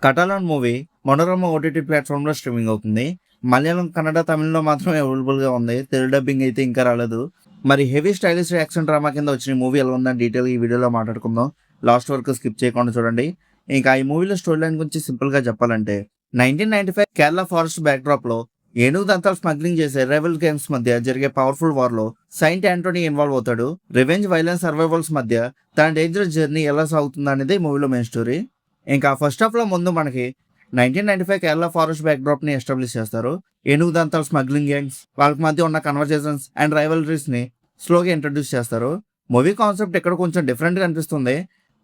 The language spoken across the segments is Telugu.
కటాలాన్ మూవీ మనోరమ ఓటీటీ ప్లాట్ఫామ్లో స్ట్రీమింగ్ అవుతుంది. మలయాళం, కన్నడ, తమిళ్లో మాత్రమే అవైలబుల్గా ఉంది. తెలుగు డబ్బింగ్ అయితే ఇంకా రాలేదు. మరి హెవీ స్టైలిష్ యాక్షన్ డ్రామా కింద వచ్చిన మూవీ ఎలా ఉందని డీటెయిల్ ఈ వీడియోలో మాట్లాడుకుందాం. లాస్ట్ వరకు స్కిప్ చేయకుండా చూడండి. ఇంకా ఈ మూవీలో స్టోరీ లైన్ గురించి సింపుల్గా చెప్పాలంటే 1995 కేరళ ఫారెస్ట్ బ్యాక్డ్రాప్లో ఏనుగు దంతాలు స్మగ్లింగ్ చేసే రైవల్ గేమ్స్ మధ్య జరిగే పవర్ఫుల్ వార్లో సెయింట్ ఆంటోనీ ఇన్వాల్వ్ అవుతాడు. రివెంజ్, వైలెన్స్, సర్వైవల్స్ మధ్య తన డేంజరస్ జర్నీ ఎలా సాగుతుంది అనేది మూవీలో మెయిన్ స్టోరీ. ఇంకా ఫస్ట్ హాఫ్లో ముందు మనకి 1995 కేరళ ఫారెస్ట్ బ్యాక్డ్రాప్ని ఎస్టాబ్లిష్ చేస్తారు. ఏనుగు దంతాలు స్మగ్లింగ్ గ్యాంగ్స్, వాళ్ళకి మధ్య ఉన్న కన్వర్జేషన్స్ అండ్ రైవలరీస్ని స్లోగా ఇంట్రడ్యూస్ చేస్తారు. మూవీ కాన్సెప్ట్ ఇక్కడ కొంచెం డిఫరెంట్గా అనిపిస్తుంది.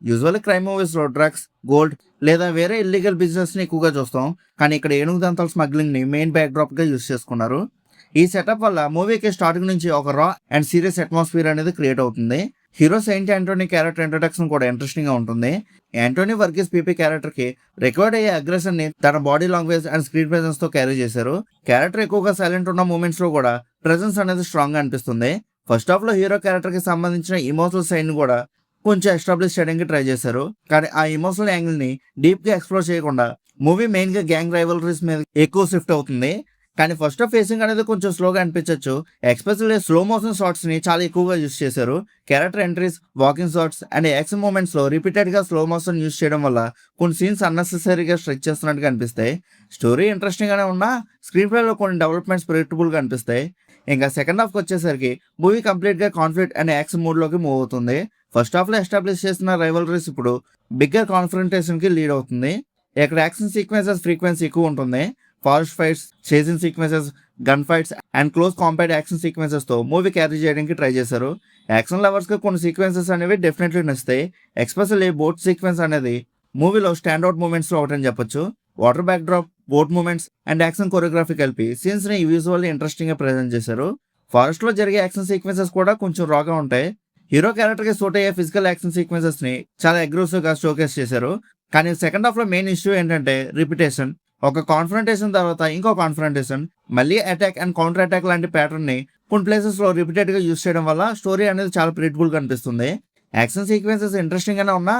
యూజువల్లీ క్రైమ్ మూవీస్లో డ్రగ్స్, గోల్డ్ లేదా వేరే ఇల్లీగల్ బిజినెస్ని ఎక్కువగా చూస్తాం. కానీ ఇక్కడ ఏనుగు దంతాల స్మగ్లింగ్ని మెయిన్ బ్యాక్డ్రాప్గా యూజ్ చేసుకున్నారు. ఈ సెటప్ వల్ల మూవీకి స్టార్టింగ్ నుంచి ఒక రా అండ్ సీరియస్ అట్మాస్ఫియర్ అనేది క్రియేట్ అవుతుంది. Hero Saint Antony character introduction కూడా ఇంట్రెస్టింగ్ గా ఉంటుంది. ఆంటోనీ వర్గీస్ పీపీ క్యారెక్టర్ కి రికార్డ్ అయ్యే అగ్రెషన్ ని తన body language and screen presence తో క్యారీ చేశారు. క్యారెక్టర్ ఎక్కువగా సైలెంట్ ఉన్న మూమెంట్స్ లో కూడా ప్రెజెన్స్ అనేది స్ట్రాంగ్ గా అనిపిస్తుంది. ఫస్ట్ హాఫ్ లో హీరో క్యారెక్టర్ కి సంబంధించిన ఇమోషనల్ సైడ్ కూడా కొంచెం ఎస్టాబ్లిష్ చేయడానికి ట్రై చేశారు. కానీ ఆ ఇమోషనల్ యాంగిల్ ని డీప్ గా ఎక్స్ప్లోర్ చేయకుండా మూవీ మెయిన్ గా గ్యాంగ్ రైవలరీస్ మీద ఎక్కువ షిఫ్ట్ అవుతుంది. కానీ ఫస్ట్ హాఫ్ ఫేసింగ్ అనేది కొంచెం స్లోగా అనిపించవచ్చు. ఎస్పెషల్లీ స్లో మోషన్ షాట్స్ ని చాలా ఎక్కువగా యూజ్ చేశారు. Character entries, walking shots and action moments లో రిపీటెడ్ గా స్లో మోషన్ యూజ్ చేయడం వల్ల కొన్ని సీన్స్ అన్నెసెసరీగా స్ట్రెచ్ చేస్తున్నట్టుగా అనిపిస్తాయి. స్టోరీ ఇంట్రెస్టింగ్ గానే ఉన్నా స్క్రీన్ ప్లే లో కొన్ని డెవలప్మెంట్స్ ప్రెడిక్టబుల్ గా అనిపిస్తాయి. ఇంకా సెకండ్ హాఫ్ వచ్చేసరికి మూవీ కంప్లీట్ గా కాన్ఫ్లిక్ట్ అండ్ యాక్షన్ మూడ్ లోకి మూవ్ అవుతుంది. ఫస్ట్ హాఫ్ లో ఎస్టాబ్లిష్ చేసిన రైవలరీస్ ఇప్పుడు బిగ్గర్ కాన్ఫ్రంటేషన్ కి లీడ్ అవుతుంది. ఇక్కడ యాక్షన్ సీక్వెన్సెస్ ఫ్రీక్వెన్సీ ఎక్కువ ఉంటుంది. Forest fights, chasing sequences, gun fights and close combat action sequences తో మూవీ క్యారీ చేయడానికి ట్రై చేశారు. యాక్షన్ లవర్స్ కి కొన్ని సీక్వెన్సెస్ అనేవి డెఫినెట్లీ నచ్చుతాయి. ఎస్పెషల్లీ బోట్ సీక్వెన్స్ అనేది మూవీలో స్టాండ్అవుట్ మూమెంట్స్ లో ఒకటని చెప్పొచ్చు. Water backdrop, boat moments and action choreography కలిపి సీన్స్ ని విజువల్లీ ఇంట్రెస్టింగ్ గా ప్రెజెంట్ చేశారు. ఫారెస్ట్ లో జరిగే యాక్షన్ సీక్వెన్సెస్ కూడా కొంచెం రాగా ఉంటాయి. హీరో క్యారెక్టర్ కి సూట్ అయ్యే ఫిజికల్ యాక్షన్ సీక్వెన్సెస్ ని చాలా అగ్రెసివ్ గా షోకేస్ చేశారు. కానీ సెకండ్ హాఫ్ లో మెయిన్ ఇష్యూ ఏంటంటే రిపిటేషన్. ఒక కాన్ఫరంటేషన్ తర్వాత ఇంకో కాన్ఫరంటేషన్, మళ్ళీ అటాక్ అండ్ కౌంటర్ అటాక్ లాంటి ప్యాటర్న్ ని కొన్ని ప్లేసెస్ లో రిపీటెడ్ గా యూజ్ చేయడం వల్ల స్టోరీ అనేది చాలా ప్రెడిక్టబుల్ గా అనిపిస్తుంది. యాక్షన్ సీక్వెన్సెస్ ఇంట్రెస్టింగ్ గానే ఉన్నా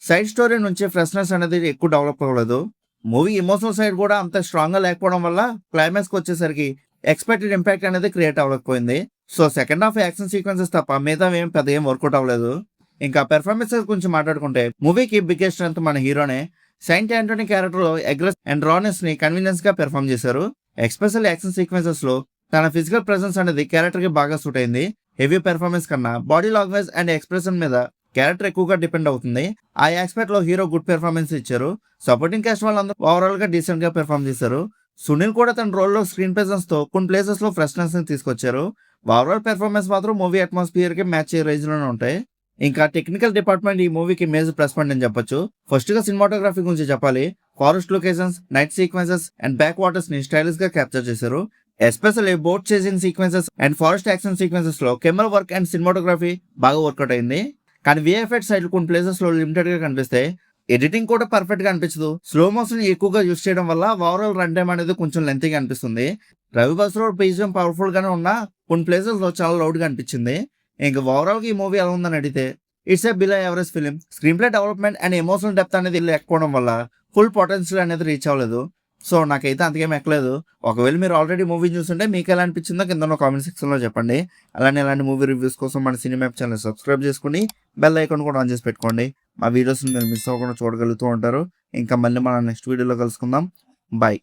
సైడ్ స్టోరీ నుంచి ఫ్రెష్నెస్ అనేది ఎక్కువ డెవలప్ అవ్వలేదు. మూవీ ఎమోషనల్ సైడ్ కూడా అంత స్ట్రాంగ్ గా లేకపోవడం వల్ల క్లైమాక్స్ కి వచ్చేసరికి ఎక్స్పెక్టెడ్ ఇంపాక్ట్ అనేది క్రియేట్ అవ్వకపోయింది. So second half action sequences తప్ప మిగతా పెద్ద వర్కౌట్ అవ్వలేదు. ఇంకా పెర్ఫార్మెన్సెస్ గురించి మాట్లాడుకుంటే మూవీకి బిగ్గెస్ట్ స్ట్రెంత్ మన హీరోనే. సెయింట్ ఆంటోనీ క్యారెక్టర్ లో అగ్రెస్ అండ్ రానెస్ ని కన్వీనియన్స్ గా పెర్ఫామ్ చేశారు. ఎస్పెషల్ యాక్షన్ సీక్వెన్సెస్ లో తన ఫిజికల్ ప్రెసెన్స్ అనేది క్యారెక్టర్ కి బాగా సూట్ అయింది. హెవీ పెర్ఫార్మెన్స్ కన్నా బాడీ లాంగ్వేజ్ అండ్ ఎక్స్ప్రెషన్ మీద క్యారెక్టర్ ఎక్కువగా డిపెండ్ అవుతుంది. ఆ ఆస్పెక్ట్ లో హీరో గుడ్ పెర్ఫార్మెన్స్ ఇచ్చారు. సపోర్టింగ్ క్యాస్ట్ వాళ్ళందరూ ఓవరాల్ గా డీసెంట్ గా పెర్ఫామ్ చేశారు. సునీల్ కూడా తన రోల్ లో స్క్రీన్ ప్రెసెన్స్ తో కొన్ని ప్లేసెస్ లో ఫ్రెష్నెస్ ని తీసుకొచ్చారు. ఓవరాల్ పెర్ఫార్మెన్స్ మాత్రం మూవీ అట్మాస్ఫియర్ కి మ్యాచ్ అయ్యే రేంజ్ లోనే ఉంటాయి. ఇంకా టెక్నికల్ డిపార్ట్మెంట్ ఈ మూవీకి మేజర్ ప్లస్ పాయింట్ అని చెప్పొచ్చు. ఫస్ట్ గా సినిమాటోగ్రఫీ గురించి చెప్పాలి. Forest locations, night sequences and back waters ని స్టైలిష్ గా క్యాప్చర్ చేశారు. Especially boat chasing sequences and forest action sequences లో కెమెరా వర్క్ అండ్ సినిమాటోగ్రఫీ బాగా వర్కౌట్ అయింది. కానీ విఎఫ్ఎక్స్ సైడ్ కొన్ని ప్లేసెస్ లో లిమిటెడ్ గా కనిపిస్తాయి. ఎడిటింగ్ కూడా పర్ఫెక్ట్ గా అనిపించదు. స్లో మోషన్ ఎక్కువగా యూస్ చేయడం వల్ల ఓవరాల్ రన్ టైం అనేది కొంచెం లెంతీగా అనిపిస్తుంది. రవి బస్రో బీజిఎం పవర్ఫుల్ గానే ఉన్నా కొన్ని ప్లేసెస్ లో చాలా లౌడ్ గా అనిపించింది. ఇంకా ఓవరాల్ గా ఈ మూవీ ఎలా ఉందని అడిగితే it's a below average film. Screen play development and emotional depth అనేది లేకపోవడం వల్ల ఫుల్ పొటెన్షియల్ అనేది రీచ్ అవ్వలేదు. సో నాకైతే అంతకేం ఎక్కలేదు. ఒకవేళ మీరు ఆల్రెడీ మూవీ చూస్తుంటే మీకు ఎలా అనిపించిందో కింద కామెంట్ సెక్షన్ లో చెప్పండి. అలానే ఇలాంటి మూవీ రివ్యూస్ కోసం మన సినిమా ఛానల్ సబ్స్క్రైబ్ చేసుకుని బెల్ ఐకాన్ కూడా ఆన్ చేసి పెట్టుకోండి. మా వీడియోస్ మీరు మిస్ అవ్వకుండా చూడగలుగుతూ ఉంటారు. ఇంకా మళ్ళీ మన నెక్స్ట్ వీడియోలో కలుసుకుందాం. బాయ్.